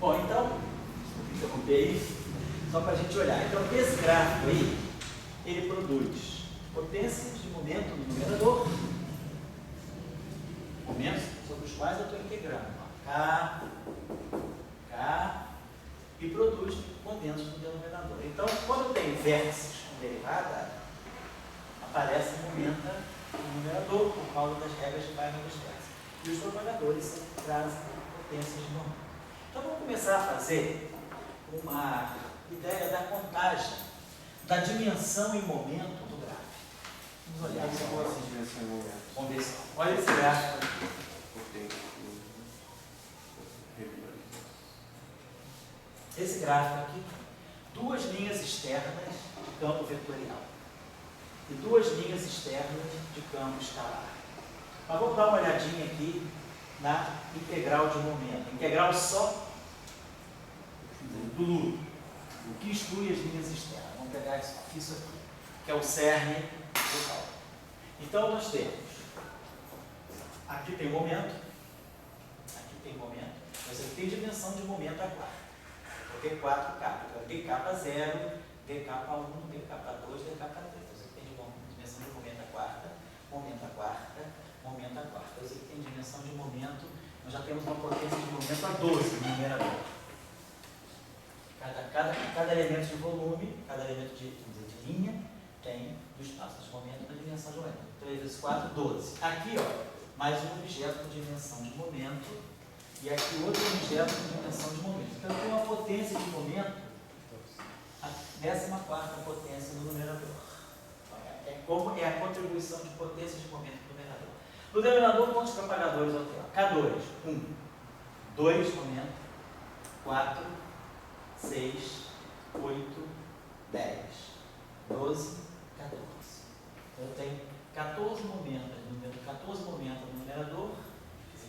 Bom, então, interromper aí, só para a gente olhar. Então, esse gráfico aí, ele produz potências de momento no numerador, momentos sobre os quais eu estou integrando. K, e produz momentos no denominador. Então, quando tem vértices com derivada, aparece momenta no numerador, por causa das regras de Feynman dos vértices. E os propagadores trazem potências de momento. Então, vamos começar a fazer uma ideia da contagem, da dimensão em momento do gráfico. Vamos olhar só. Essa dimensão em momento. Vamos ver só. Olha esse gráfico aqui. Esse gráfico aqui, duas linhas externas de campo vetorial e duas linhas externas de campo escalar. Mas vamos dar uma olhadinha aqui na integral de momento. Integral só do loop, o que exclui as linhas externas. Vamos pegar isso aqui, que é o cerne do cálculo. Então, nós temos, aqui tem momento, mas aqui tem dimensão de momento a 4. Porque 4K, dk0, dk1, dk2, dk3. Você tem dimensão de momento a quarta, momento a quarta, momento a quarta. Você tem dimensão de momento, nós já temos uma potência de momento a 12 no numerador. Cada elemento de volume, cada elemento de linha, tem do espaço de momento na dimensão de momento. 3 vezes 4, 12. Aqui, ó, mais um objeto com dimensão de momento. E aqui outro objeto com dimensão de momento. Então, tem uma potência de momento, a 14ª potência no numerador. É a contribuição de potência de momento no numerador. No denominador, quantos propagadores eu tenho? K2, 1, 2 momento, 4, 6, 8, 10, 12, 14. Então, eu tenho 14 momentos no numerador,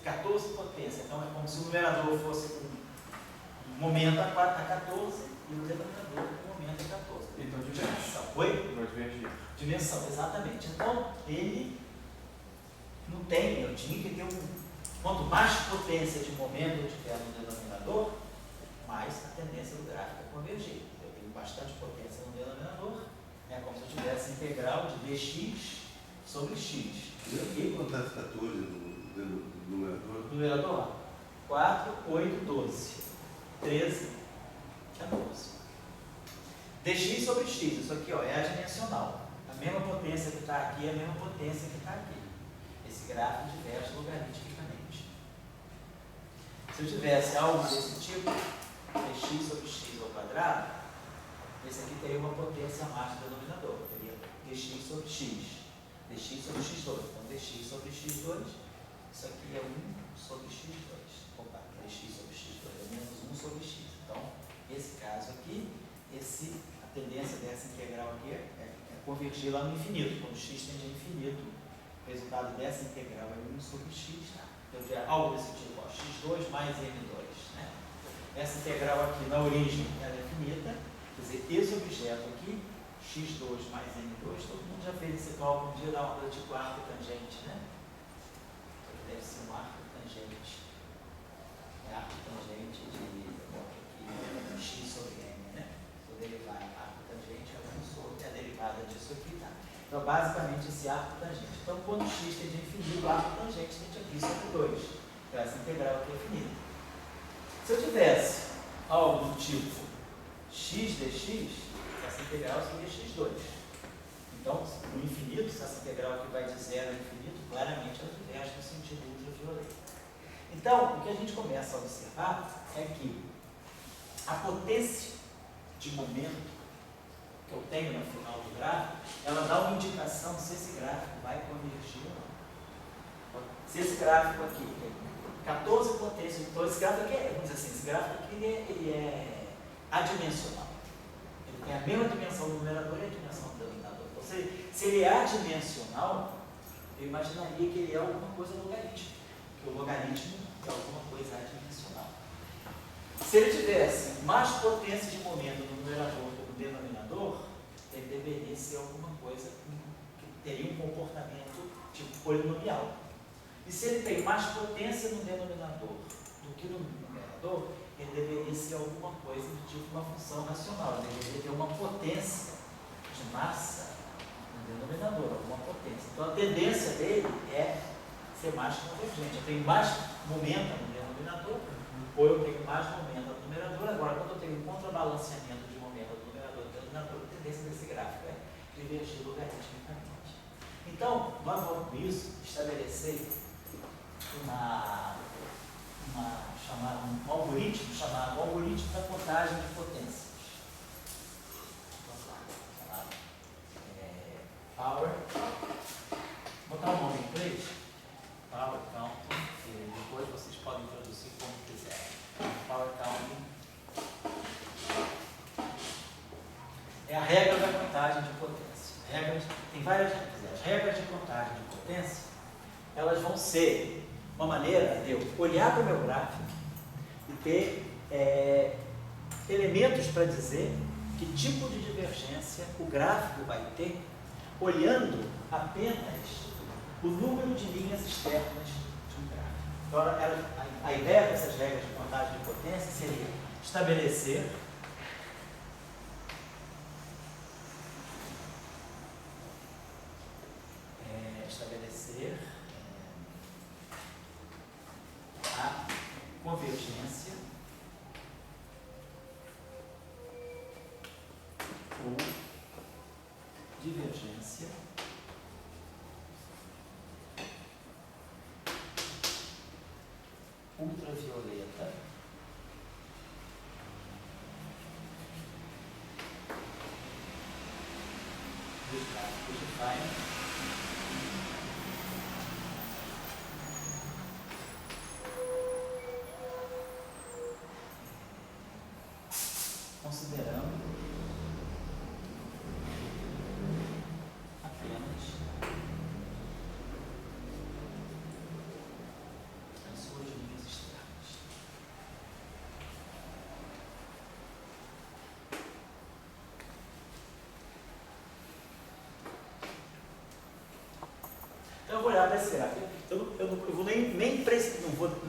14 potência. Então, é como se o numerador fosse um momento a 14 e o denominador um momento a 14. Então, dimensão. Oi? Vai divergir. Dimensão, exatamente. Então, ele não tem, eu tinha que ter quanto mais potência de momento eu tiver no denominador, mais a tendência do gráfico é convergir. Eu tenho bastante potência no denominador, é como se eu tivesse integral de dx sobre x. E acontece 14 no numerador? Numerador, 4, 8, 12, 13, 14. dx sobre x, isso aqui, ó, é adimensional. A mesma potência que está aqui é a mesma potência que está aqui. Esse gráfico diverge logaritmicamente. Se eu tivesse algo desse tipo, dx sobre x ao quadrado, esse aqui teria uma potência a mais do denominador. Teria dx sobre x, dx sobre x2. Então, dx sobre x2, isso aqui é 1 sobre x2. Opa, dx sobre x2 é menos 1 sobre x. Então, esse caso aqui, a tendência dessa integral aqui é convergir lá no infinito. Quando x tende a infinito, o resultado dessa integral é 1 sobre x. Tá? Então, eu tiver algo desse tipo, ó, x2 mais m2. Né? Essa integral aqui, na origem, ela é finita. Quer dizer, esse objeto aqui, x2 mais m2, todo mundo já fez esse cálculo um dia da obra tipo arco e tangente, né? Deve ser um arco tangente. É arco tangente de x sobre m, né? Se eu derivar arco tangente, é 1 sobre a derivada disso aqui, tá? Então, basicamente, esse arco tangente. Então, quando x tende a infinito, o arco tangente tende aqui sobre 2. Então, essa integral aqui é finita. Se eu tivesse algo do tipo x dx, essa integral seria x2. Então, no infinito, se essa integral aqui vai de 0 a infinito, claramente ela diverge no sentido ultravioleta. Então, o que a gente começa a observar é que a potência de momento que eu tenho no final do gráfico, ela dá uma indicação se esse gráfico vai convergir ou não. Se esse gráfico aqui tem 14 potências, então esse gráfico aqui vamos dizer assim, esse gráfico aqui ele é adimensional. Ele tem a mesma dimensão do numerador e a dimensão do denominador. Então, se ele é adimensional, eu imaginaria que ele é alguma coisa logarítmica, porque o logaritmo é alguma coisa adimensional. Se ele tivesse mais potência de momento no numerador que no denominador, ele deveria ser alguma coisa que teria um comportamento tipo polinomial. E se ele tem mais potência no denominador do que no numerador, ele deveria obedecer a alguma coisa do tipo uma função racional. Ele deveria ter uma potência de massa no denominador, alguma potência. Então a tendência dele é ser mais convergente. Eu tenho mais momento no denominador, ou eu tenho mais momento no numerador. Agora, quando eu tenho um contrabalanceamento de momento do numerador e do denominador, a tendência desse gráfico é divergir logaritmicamente. Então, nós vamos com isso estabelecer um algoritmo chamado algoritmo da contagem de potências. Vamos lá, chamado Power. Vou botar o nome em inglês, Power Counting, e depois vocês podem traduzir como quiserem. Power Counting é a regra da contagem de potência. Tem várias regras. As regras de contagem de potência, elas vão ser uma maneira de eu olhar para o meu gráfico e ter elementos para dizer que tipo de divergência o gráfico vai ter, olhando apenas o número de linhas externas de um gráfico. Então, a ideia dessas regras de contagem de potência seria estabelecer a convergência ou divergência ultravioleta dos gráficos de Feynman considerando apenas as suas linhas externas. Então eu vou olhar para esse gráfico.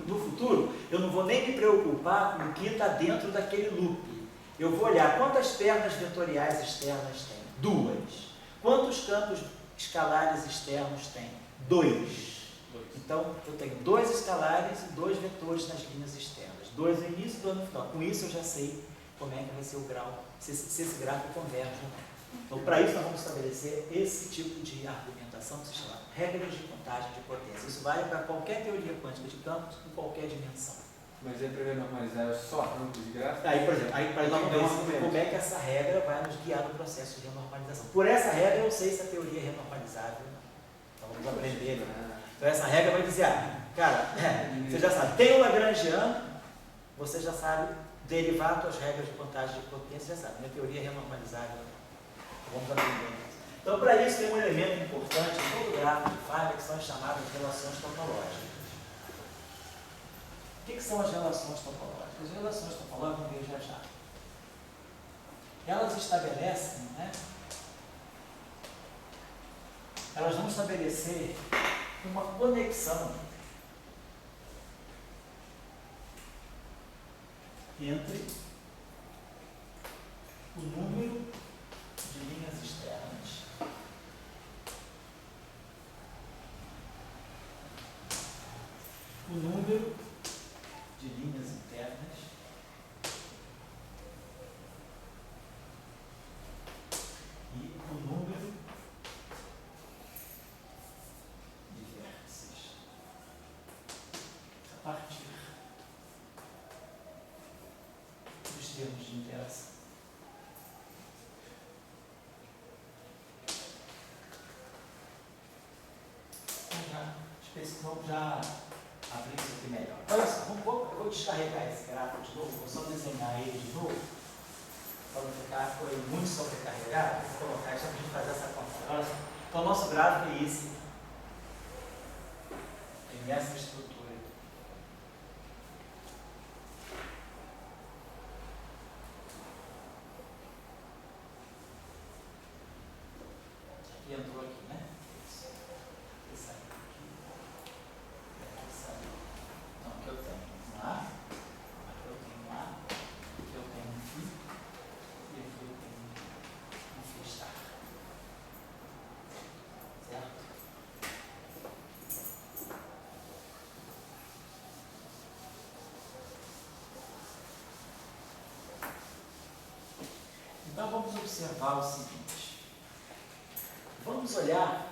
No futuro, eu não vou nem me preocupar com o que está dentro daquele loop. Eu vou olhar quantas pernas vetoriais externas tem. 2. Quantos campos escalares externos tem? 2. Então, eu tenho 2 escalares e 2 vetores nas linhas externas. 2 no início e 2 no final. Com isso, eu já sei como é que vai ser o grau, se esse gráfico converge ou não. Então, para isso, nós vamos estabelecer esse tipo de argumentação que se chama regras de contagem de potência. Isso vale para qualquer teoria quântica de campos, em qualquer dimensão. Mas é para normalizar só campos de gráfico? Aí, por exemplo, para nós vamos ver como é que essa regra vai nos guiar no processo de renormalização. Por essa regra, eu sei se a teoria é renormalizável ou não. Então, vamos aprender. Né? Então, essa regra vai dizer, cara, você já sabe, tem o Lagrangiano, você já sabe derivar suas regras de contagem de potência, já sabe, minha teoria é renormalizável ou não. Vamos aprender. Então, para isso, tem um elemento importante em todo gráfico de Feynman, que são as chamadas relações topológicas. O que são as relações topológicas? As relações topológicas, vamos ver já. Elas estabelecem, né? Elas vão estabelecer uma conexão entre o número de linhas externas o número de linhas internas e o número de vértices a partir dos termos de interação. Vamos já abrir isso aqui melhor. Olha só, eu vou descarregar esse gráfico de novo, vou só desenhar ele de novo, para não ficar com ele muito sobrecarregado. Vou colocar isso para a gente fazer essa conta. Olha só, então o nosso gráfico é esse. Tem essa estrutura. Aqui entrou aqui, né? Esse aqui. Então, aqui eu tenho um A, aqui eu tenho um A, Então vamos observar o seguinte. Vamos olhar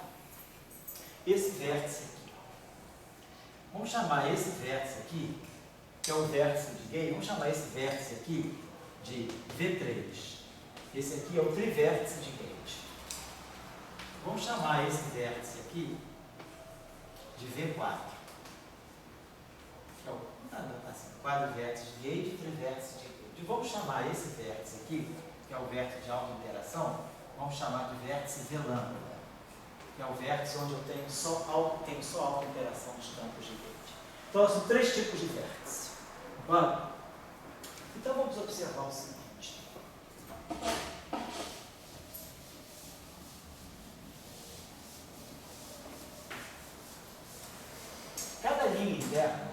esse vértice aqui. Vamos chamar esse vértice aqui, que é o vértice de Gay, vamos chamar esse vértice aqui de V3. Esse aqui é o trivértice de Gauge. Vamos chamar esse vértice aqui de V4. Que é o quadrivértice de Gauge e trivértice de Gauge. E vamos chamar esse vértice aqui, que é o vértice de alta interação, vamos chamar de vértice V lambda, que é o vértice onde eu tenho só alta interação dos campos de Gauge. Então, são três tipos de vértice. Vamos? Então, vamos observar o seguinte. Cada linha interna,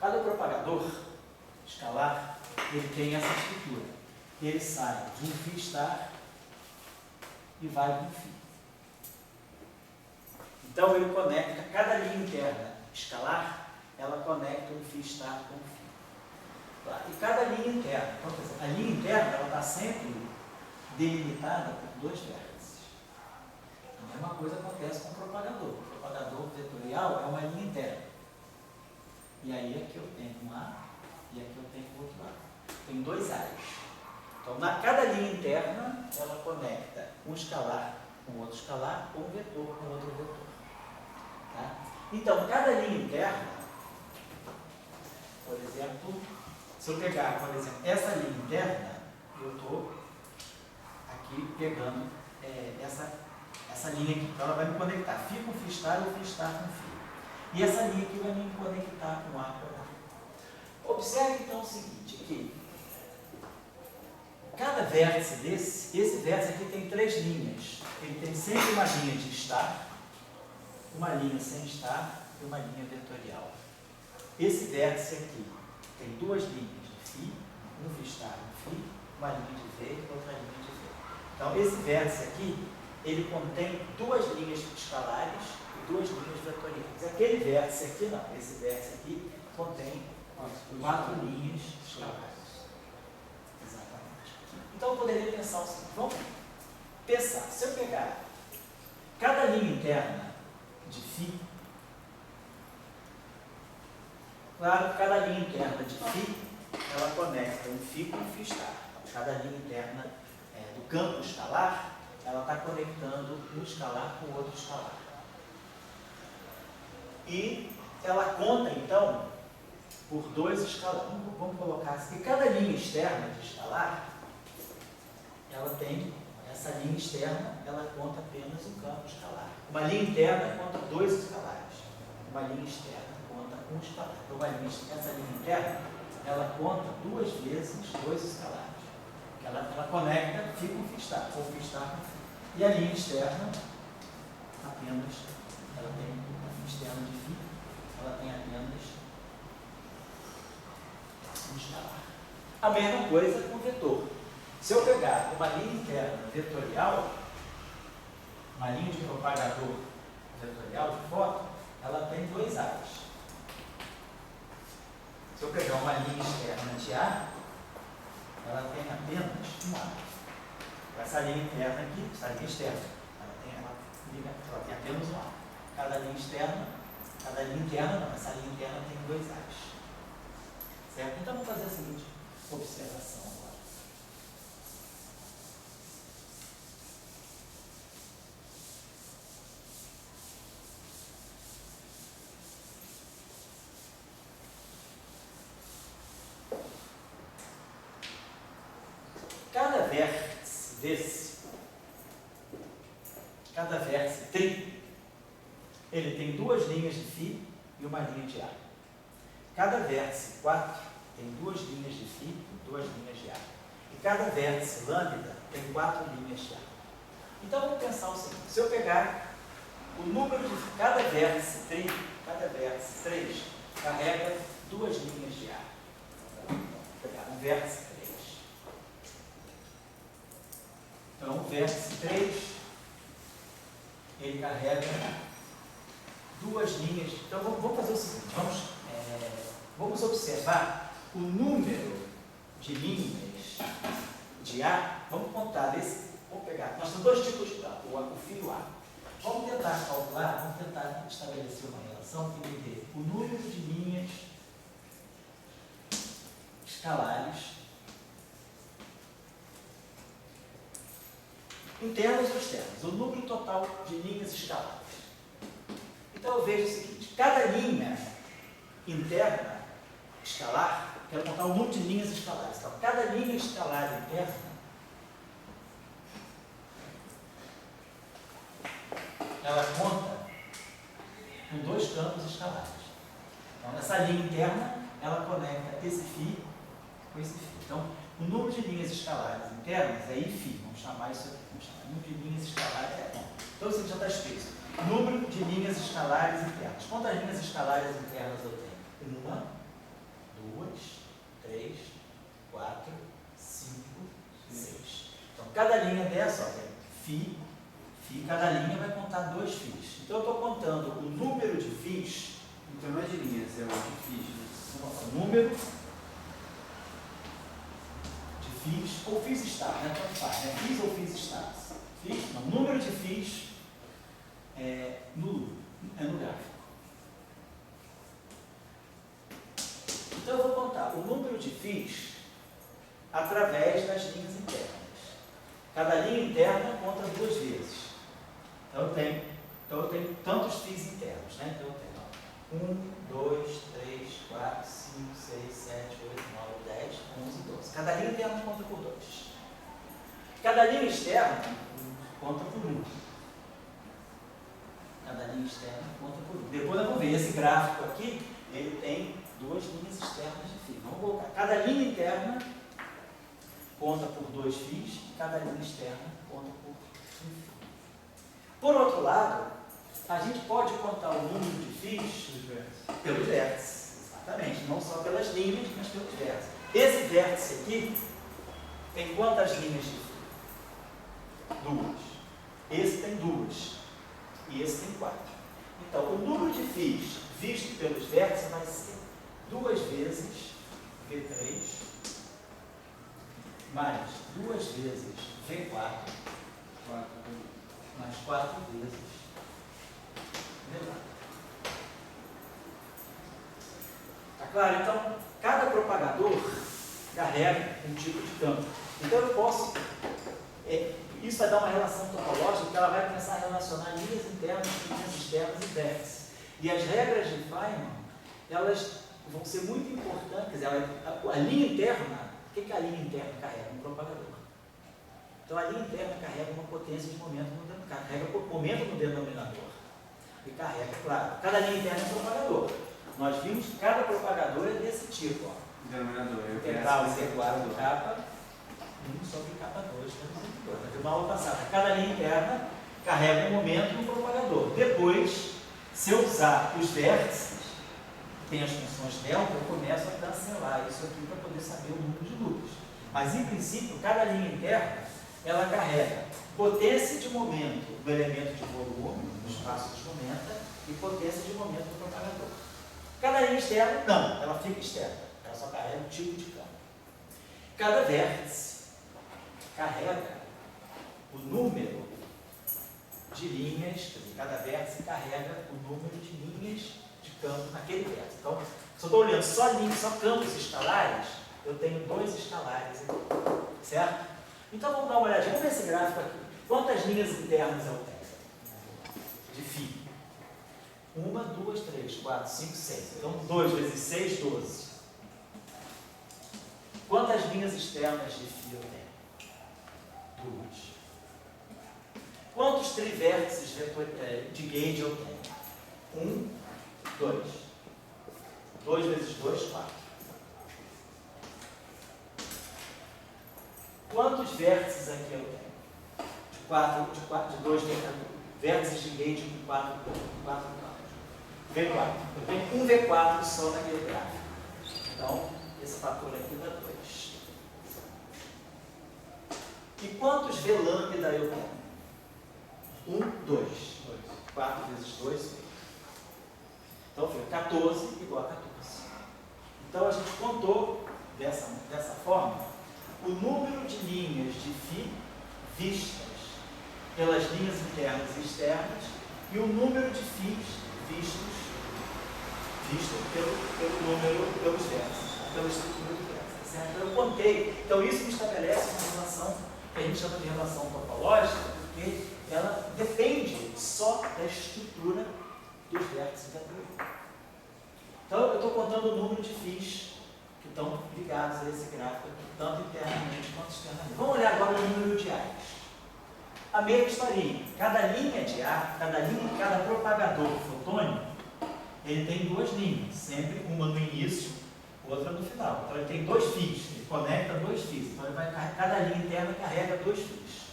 cada propagador escalar, ele tem essa estrutura. Ele sai de um φ star e vai para um φ. Então ele conecta, cada linha interna escalar, ela conecta um φ star com um φ. E cada linha interna, então, a linha interna ela está sempre delimitada por dois vértices. A mesma coisa acontece com o propagador. O propagador vetorial é uma linha interna. E aí aqui eu tenho um A e aqui eu tenho o outro A. Tem dois A's. Então, cada linha interna, ela conecta um escalar com outro escalar, ou um vetor com outro vetor. Tá? Então, cada linha interna, por exemplo, se eu pegar, por exemplo, essa linha interna, eu estou aqui pegando essa linha aqui. Então, ela vai me conectar φ com φ star ou φ star com φ. E essa linha aqui vai me conectar com A com A. Observe então o seguinte, aqui. Cada vértice esse vértice aqui tem três linhas. Ele tem sempre uma linha de star, uma linha sem star e uma linha vetorial. Esse vértice aqui tem duas linhas de φ, um φ star, um φ, uma linha de V e outra linha de V. Então, esse vértice aqui, ele contém duas linhas escalares e duas linhas vetoriais. Aquele vértice aqui não, esse vértice aqui contém quatro linhas escalares. Exatamente. Então, eu poderia pensar o seguinte, vamos pensar, se eu pegar cada linha interna de φ, claro que cada linha interna de φ, ela conecta um φ com um φ star. Então, cada linha interna do campo escalar, ela está conectando um escalar com o outro escalar. E ela conta, então, por dois escalares. Vamos colocar assim, que cada linha externa de escalar, ela tem, essa linha externa, ela conta apenas um campo escalar. Uma linha interna conta dois escalares. Uma linha externa conta um escalar. Então, essa linha interna, ela conta duas vezes dois escalares. Ela conecta φ com φ star, ou φ star com φ. E a linha externa, apenas, ela tem a linha externa de φ, ela tem apenas um escalar. A mesma coisa com o vetor. Se eu pegar uma linha interna vetorial, uma linha de propagador vetorial de fóton, ela tem dois A's. Se eu pegar uma linha externa de A, ela tem apenas um A. Essa linha interna aqui, essa linha externa, ela tem apenas um A. Cada linha externa, cada linha interna não, essa linha interna tem dois A's. Certo? Então vamos fazer a seguinte observação agora. Cada vértice tri, ele tem duas linhas de φ e uma linha de A. Cada vértice 4 tem duas linhas de φ e duas linhas de A. E cada vértice lambda tem quatro linhas de A. Então vamos pensar o seguinte, se eu pegar o número de cada vértice 3 carrega duas linhas de A. Vou pegar um vértice 3. Então, o vértice 3, ele carrega duas linhas. Então, vamos fazer o seguinte, vamos observar o número de linhas de A, vamos contar desse, vamos pegar, nós temos dois tipos de campo, o fio A. Vamos tentar calcular, vamos tentar estabelecer uma relação que me dê o número de linhas escalares internas ou externas, o número total de linhas escalares. Então eu vejo o seguinte, cada linha interna escalar, quero contar o número de linhas escalares. Então, cada linha escalar interna, ela conta com dois campos escalares. Então, nessa linha interna, ela conecta esse φ com esse φ. Então, o número de linhas escalares internas é Φ. Vamos chamar isso aqui. Vamos chamar número de linhas escalares. Então, isso aqui já está escrito. Número de linhas escalares internas. Quantas linhas escalares internas eu tenho? 1, 2, 3, 4, 5, 6. Então, cada linha dessa, ó, tem φ, cada linha vai contar 2 φs. Então, eu estou contando o número de φs. Então não é de linhas, é de fichas. O número de φs, ou φs status, né? Tanto faz, né? Φs ou φs status. Não, o número de φs no gráfico. Então, eu vou contar o número de φs através das linhas internas. Cada linha interna conta 2 vezes. Então, eu tenho tantos φs internos, né? Então, eu tenho 1, 2, 3, 4, 5, 6, 7, 8, 9, 10, 11, 12. Cada linha interna conta por 2. Cada linha externa conta por 1. Cada linha externa conta por 1. Depois nós vamos ver, esse gráfico aqui, ele tem 2 linhas externas de φ. Vamos colocar, cada linha interna conta por 2 φs e cada linha externa conta por 1 φ. Por outro lado, a gente pode contar o número de φs pelos vértices. Exatamente, não só pelas linhas, mas pelos vértices. Esse vértice aqui tem quantas linhas de φ? 2. Esse tem 2. E esse tem 4. Então, o número de φs visto pelos vértices vai ser 2 vezes V3 mais 2 vezes V4 mais 4 vezes V4. Tá claro? Então, cada propagador carrega um tipo de campo. Então, eu posso... isso vai dar uma relação topológica que ela vai começar a relacionar linhas internas, linhas externas e vértices. E as regras de Feynman, elas vão ser muito importantes. A linha interna, o que a linha interna carrega? Um propagador. Então, a linha interna carrega uma potência de momento no denominador. Carrega momento no denominador. E carrega, claro, cada linha interna é um propagador. Nós vimos que cada propagador é desse tipo. Ó. Denominador. Integral C4 do capa 1 sobre capa 2. Na aula passada, cada linha interna carrega um momento no propagador. Depois, se eu usar os vértices, tem as funções delta, eu começo a cancelar isso aqui para poder saber o número de loops. Mas, em princípio, cada linha interna, ela carrega potência de momento do elemento de volume, do espaço desmomenta, e potência de momento do propagador. Cada linha externa, não, ela fica externa. Ela só carrega um tipo de campo. Cada vértice carrega o número de linhas, quer dizer, cada vértice carrega o número de linhas de campo naquele vértice. Então, se eu estou olhando só linhas, só campos escalares, eu tenho 2 escalares aqui, certo? Então, vamos dar uma olhadinha, vamos ver esse gráfico aqui. Quantas linhas internas eu tenho? De φ. 1, 2, 3, 4, 5, 6. Então, 2 vezes 6, 12. Quantas linhas externas de φ eu tenho? 2. Quantos trivértices de gauge eu tenho? 1, 2. 2 vezes 2, 4. Quantos vértices aqui eu tenho? De 2 vértices de gauge com 4 V4. Eu tenho um V4 só naquele gráfico. Então, esse fator aqui dá 2. E quantos V lambda eu tenho? 1, 2. 4 vezes 2, 8. Então, foi 14 igual a 14. Então, a gente contou dessa forma o número de linhas de φ vistas pelas linhas internas e externas e o número de φs visto pelos vértices, pela estrutura do vértice. Certo? Eu contei. Então, isso me estabelece uma relação que a gente chama de relação topológica, porque ela depende só da estrutura dos vértices da teoria. Então, eu estou contando o número de φs que estão ligados a esse gráfico aqui, tanto internamente quanto externamente. Vamos olhar agora o número de A's. A mesma historinha. Cada linha de A, cada propagador fotônico, ele tem duas linhas, sempre uma no início, outra no final. Então ele tem dois fios, ele conecta dois fios. Então ele vai carregar, cada linha interna carrega dois fios.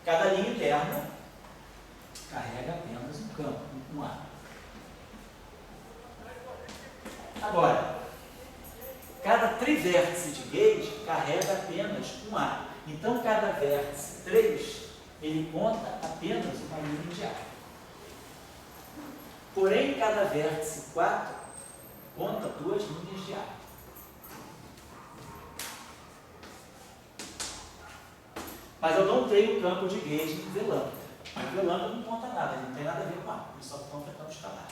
Cada linha interna carrega apenas um campo, um A. Agora, cada trivértice de gauge carrega apenas um A. Então cada vértice 3, ele conta apenas uma linha de A. Porém, cada vértice 4 conta duas linhas de A. Mas eu não tenho campo de gauge em V lambda. O V lambda não conta nada, ele não tem nada a ver com A, ele só conta campo escalar.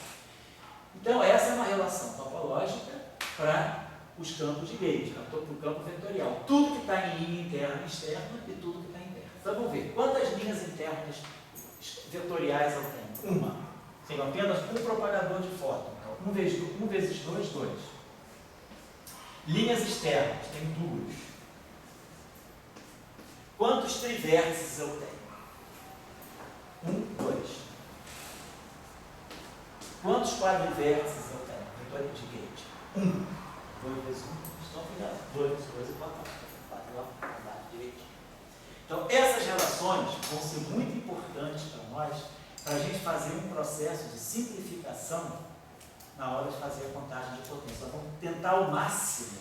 Então, essa é uma relação topológica para os campos de gauge, para o campo vetorial. Tudo que está em linha interna e externa e tudo que está interno. Então, vamos ver. Quantas linhas internas vetoriais eu tenho? Uma. Tenho apenas um propagador de fóton. Então, 1 vezes 2, 2. Linhas externas, tenho duas. Quantos trivértices eu tenho? 1, 2. Quantos quadrivértices eu tenho? Vetor de gauge. 1. 2 vezes 1. Estão cuidado. 2 vezes 2 é 4. 4 lá, direitinho. Então, essas relações vão ser muito importantes para nós, para a gente fazer um processo de simplificação na hora de fazer a contagem de potência. Nós vamos tentar ao máximo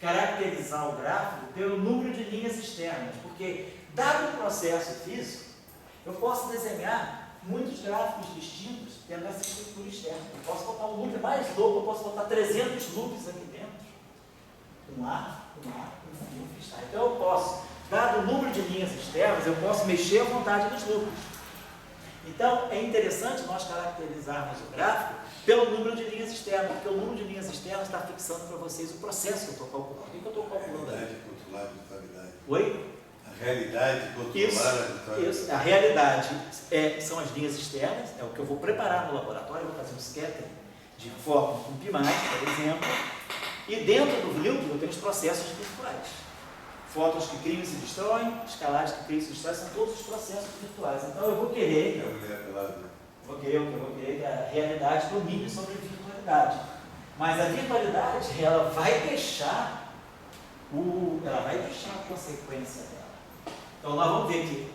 caracterizar o gráfico pelo número de linhas externas, porque, dado o processo físico, eu posso desenhar muitos gráficos distintos dentro dessa estrutura externa. Eu posso botar um loop mais louco, eu posso botar 300 loops aqui dentro. Um fio, um freestyle. Então eu posso, dado o número de linhas externas, eu posso mexer à vontade nos loops. Então é interessante nós caracterizarmos o gráfico pelo número de linhas externas, porque o número de linhas externas está fixando para vocês o processo que eu estou calculando. O que eu estou calculando aí? A realidade controlada de totalidade. Oi? A realidade controlada de totalidade. Isso. A realidade são as linhas externas, é o que eu vou preparar no laboratório, eu vou fazer um scattering de fóton com PIMAX, por exemplo, e dentro do loop eu tenho os processos virtuais. Fótons que criam e se destroem, escalares que criam e se destroem, são todos os processos virtuais. Então eu vou querer que a realidade domine sobre a virtualidade. Mas a virtualidade, ela vai deixar a consequência dela. Então nós vamos ver que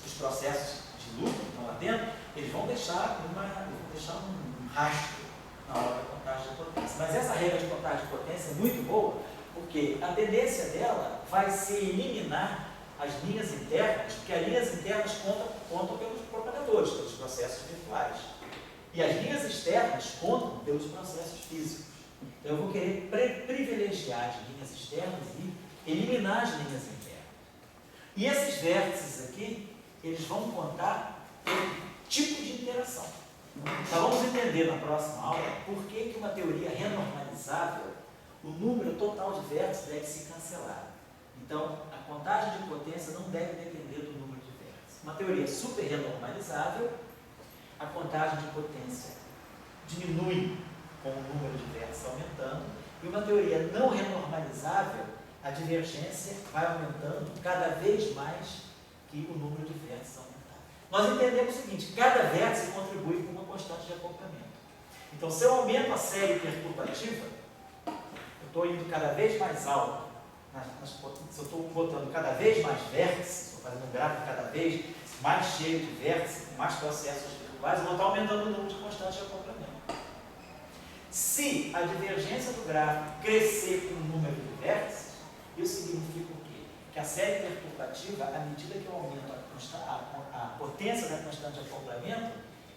os processos de loop que estão lá dentro, eles vão deixar um rastro na hora da contagem de potência. Mas essa regra de contagem de potência é muito boa, porque a tendência dela vai ser eliminar as linhas internas, porque as linhas internas contam pelos propagadores, pelos processos virtuais. E as linhas externas contam pelos processos físicos. Então eu vou querer privilegiar as linhas externas e eliminar as linhas internas. E esses vértices aqui, eles vão contar pelo tipo de interação. Então vamos entender na próxima aula por que uma teoria renormalizável, o número total de vértices deve se cancelar. Então, a contagem de potência não deve depender do número de vértices. Uma teoria super renormalizável, a contagem de potência diminui com o número de vértices aumentando, e uma teoria não renormalizável, a divergência vai aumentando cada vez mais que o número de vértices aumentar. Nós entendemos o seguinte: cada vértice contribui com uma constante de acoplamento. Então, se eu aumento a série perturbativa, eu estou indo cada vez mais alto. Se eu estou botando cada vez mais vértices, estou fazendo um gráfico cada vez mais cheio de vértices, com mais processos virtuais, eu vou estar aumentando o número de constantes de acoplamento. Se a divergência do gráfico crescer com o número de vértices, isso significa o quê? Que a série perturbativa, à medida que eu aumento a potência da constante de acoplamento,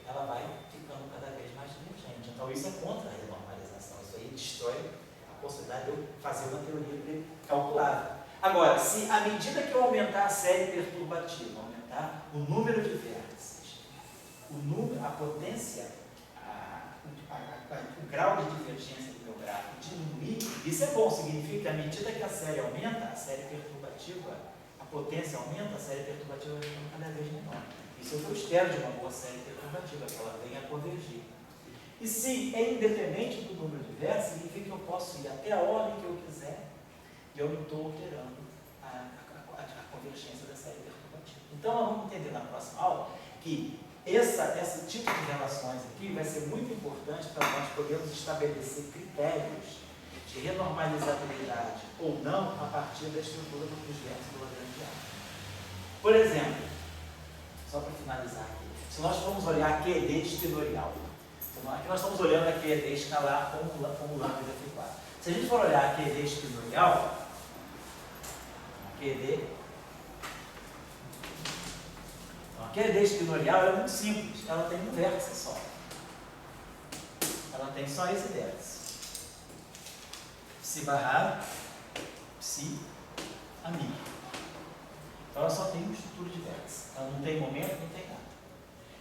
ela vai ficando cada vez mais divergente. Então isso é contra a renormalização, isso aí destrói a possibilidade de eu fazer uma teoria calculada. Agora, se à medida que eu aumentar a série perturbativa, aumentar o número de vértices, a potência, o grau de divergência do meu gráfico diminuir, isso é bom, significa que à medida que a série aumenta, a série perturbativa, a potência aumenta, a série perturbativa vai ficando cada vez menor. Isso é o que eu espero de uma boa série perturbativa, que ela venha a convergir. E se é independente do número de vértices, significa que eu posso ir até a ordem que eu quiser e eu não estou alterando a convergência da série perturbativa. Então, nós vamos entender na próxima aula que esse tipo de relações aqui vai ser muito importante para nós podermos estabelecer critérios de renormalizabilidade ou não a partir da estrutura dos vértices do Lagrangiano. Por exemplo, só para finalizar aqui, se nós formos olhar a QED espinorial, aqui nós estamos olhando a QED escalar como lambda F4. Se a gente for olhar a QED espinorial, a QED espinorial é muito simples, ela tem um vértice só. Ela tem só esse vértice. Psi barrado, psi, amigo. Então ela só tem uma estrutura de vértice. Ela não tem momento, não tem nada.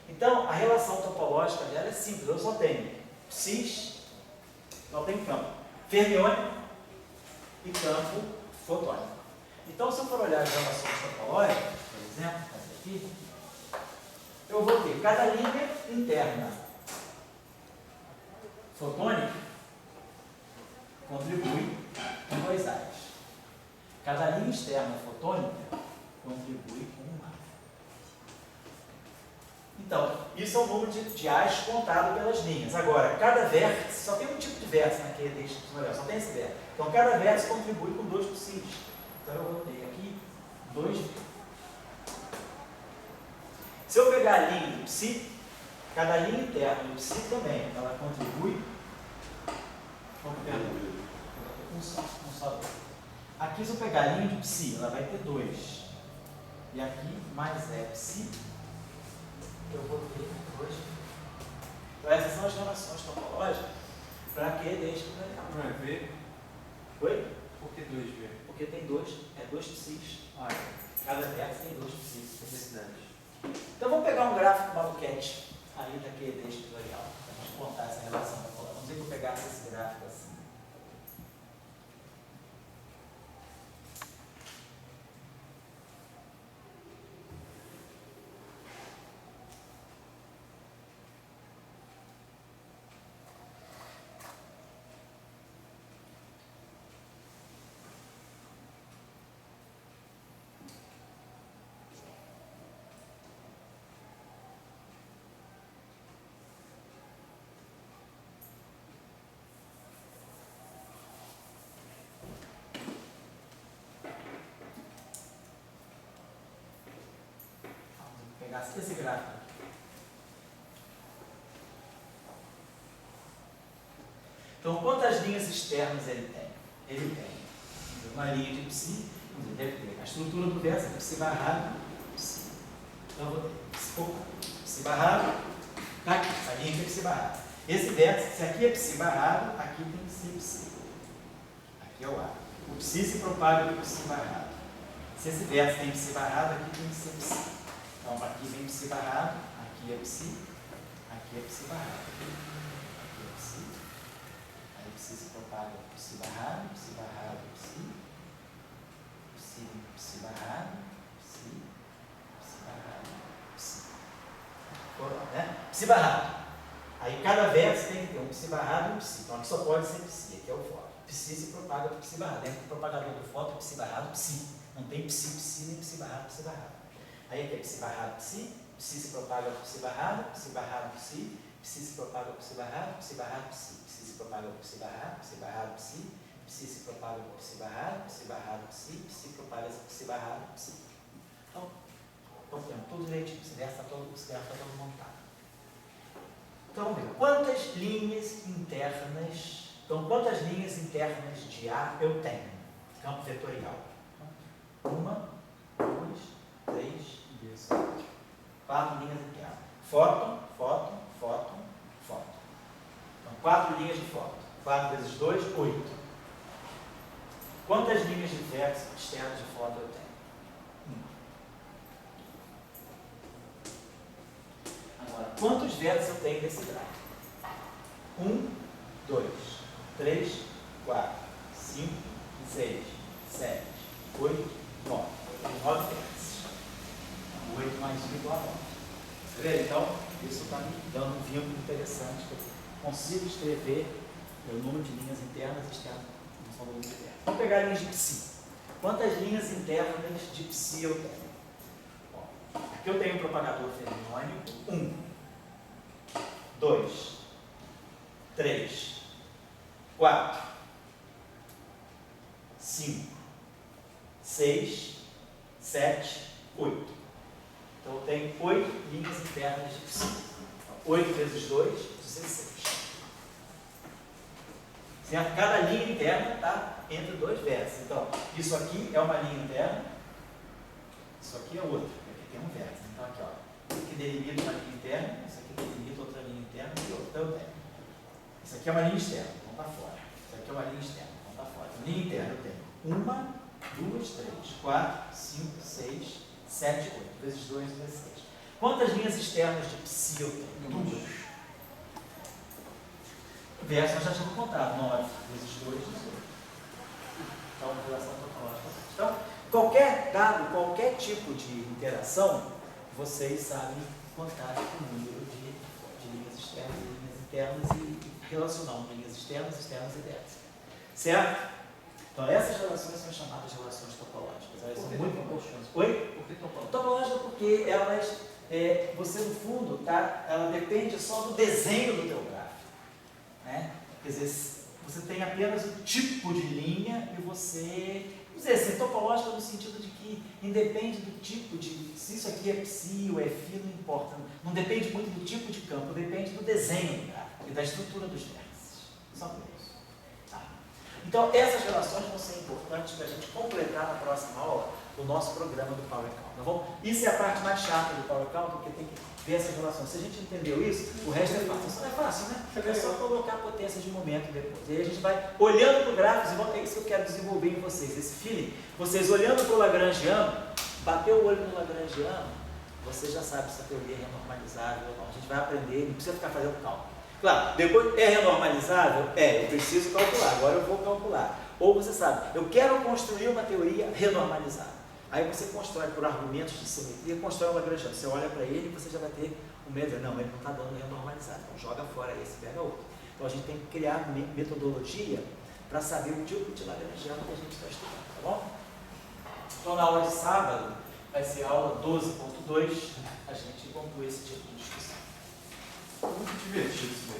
Então a relação topológica dela é simples. Eu só tenho psis, só tenho campo fermiônico e campo fotônico. Então se eu for olhar as relações topológicas, por exemplo, essa aqui, eu vou ter cada linha interna fotônica contribui com 2 A's. Cada linha externa fotônica contribui com 1 A. Então, isso é o número de A's contado pelas linhas. Agora, cada vértice, só tem um tipo de vértice naquele espinorial, só tem esse vértice. Então, cada vértice contribui com 2 psis. Então, eu vou ter aqui 2 V. Se eu pegar a linha do psi, cada linha interna do psi também, ela contribui com só 2. Aqui, se eu pegar a linha de psi, ela vai ter 2. E aqui, mais psi, eu vou ter 2. Então, essas são as relações topológicas para que deixe Não é V? Oi? Por que 2V? Porque tem 2 psis. Cada vértice tem 2 psis. Necessidade. Então vamos pegar um gráfico maluquete aí da QED espinorial, para a gente contar essa relação. Vamos ver que eu pegasse esse gráfico assim. Pegar esse gráfico. Então, quantas linhas externas ele tem? Ele tem uma linha de psi, a estrutura do vértice é psi barrado, psi. Então, eu vou ter psi barrado, tá aqui, essa linha aqui é psi barrado. Esse vértice, se aqui é psi barrado, aqui tem que ser psi. Aqui é o A. O psi se propaga pelo psi barrado. Se esse vértice tem psi barrado, aqui tem que ser psi. Então, aqui vem psi barrado, aqui é psi barrado. Aqui é psi. Aí psi se propaga para psi barrado, psi, psi barrado, psi. Né? Psi barrado. Aí cada vértice tem que ter um psi barrado e um psi. Então aqui só pode ser psi, aqui é o fóton. Psi se propaga para psi barrado. Dentro do propagador do fóton é psi barrado, psi. Não tem psi, nem psi barrado, psi barrado. Aí aqui é psi barrado, psi se propaga para psi barrado, psi se propaga para psi barrado, psi se propaga para psi barrado, psi se propaga para psi barrado, psi propaga para psi barrado, psi. Então temos tudo direitinho, esse gráfico está todo montado. Então, vamos ver, quantas linhas internas de A eu tenho? Campo vetorial. 1, 2, 3, 4 linhas internas. Fóton. Então, 4 linhas de fóton. 4 vezes 2, 8. Quantas linhas de vértice externas de foto eu tenho? Agora, quantos vértices eu tenho nesse gráfico? 1, 2, 3, 4, 5, 6, 7, 8, 9. Eu tenho 9 vértices. 8 mais 1 igual a 9. Tá vendo? Então, isso está me dando um vínculo interessante, que eu consigo escrever o número de linhas internas e externas no seu volume de vértices. Vamos pegar linhas de psi. Quantas linhas internas de psi eu tenho? Bom, aqui eu tenho um propagador fermiônico. 1, 2, 3, 4, 5, 6, 7, 8. Então eu tenho 8 linhas internas de psi. 8 vezes 2, 16. Certo? Cada linha interna está entre dois vértices. Então, isso aqui é uma linha interna, isso aqui é outra. Aqui tem um vértice. Então, aqui, ó, isso aqui delimita uma linha interna, isso aqui delimita outra linha interna e outra. Então, eu tenho. Isso aqui é uma linha externa, então está fora. Isso aqui é uma linha externa, então está fora. Então, linha interna eu tenho 1, 2, 3, 4, 5, 6, 7, 8. Vezes 2, 16. Quantas linhas externas de psi eu tenho? 2. Verso nós já tínhamos contado, 9 vezes 2, 18. Então, relação topológica. Então, qualquer dado, qualquer tipo de interação, vocês sabem contar com o número de linhas externas e linhas internas e relacionar linhas externas e vértices. Certo? Então, essas relações são chamadas de relações topológicas. Elas são muito importantes. Oi? Por que topológica? Topológica porque elas, você no fundo, tá, ela depende só do desenho do teu gráfico. Né? Quer dizer, você tem apenas o tipo de linha e você, vamos dizer assim, topológica no sentido de que independe do tipo de, se isso aqui é psi ou é φ, não importa, não depende muito do tipo de campo, depende do desenho do gráfico e da estrutura dos vértices. Só por isso. Tá? Então, essas relações vão ser importantes para a gente completar na próxima aula o nosso programa do Power Count. Tá bom? Isso é a parte mais chata do Power Count, porque tem que ver essas relações. Se a gente entendeu isso, o resto é fácil. Isso não é fácil, né? É só colocar a potência de momento depois. E aí a gente vai olhando para o gráfico, é isso que eu quero desenvolver em vocês, esse feeling. Vocês olhando para o Lagrangiano, bateu o olho no Lagrangiano, você já sabe se a teoria é renormalizável ou não. A gente vai aprender, não precisa ficar fazendo cálculo. Claro, depois é renormalizável? Eu preciso calcular, agora eu vou calcular. Ou você sabe, eu quero construir uma teoria renormalizável. Aí você constrói por argumentos de simetria, constrói um Lagrangiano. Você olha para ele e você já vai ter o medo de não, ele não está dando renormalizado. Então joga fora esse, pega outro. Então a gente tem que criar metodologia para saber o tipo de Lagrangiano que a gente vai estudar, tá bom? Então na aula de sábado vai ser a aula 12.2, a gente conclui esse tipo de discussão. Muito divertido isso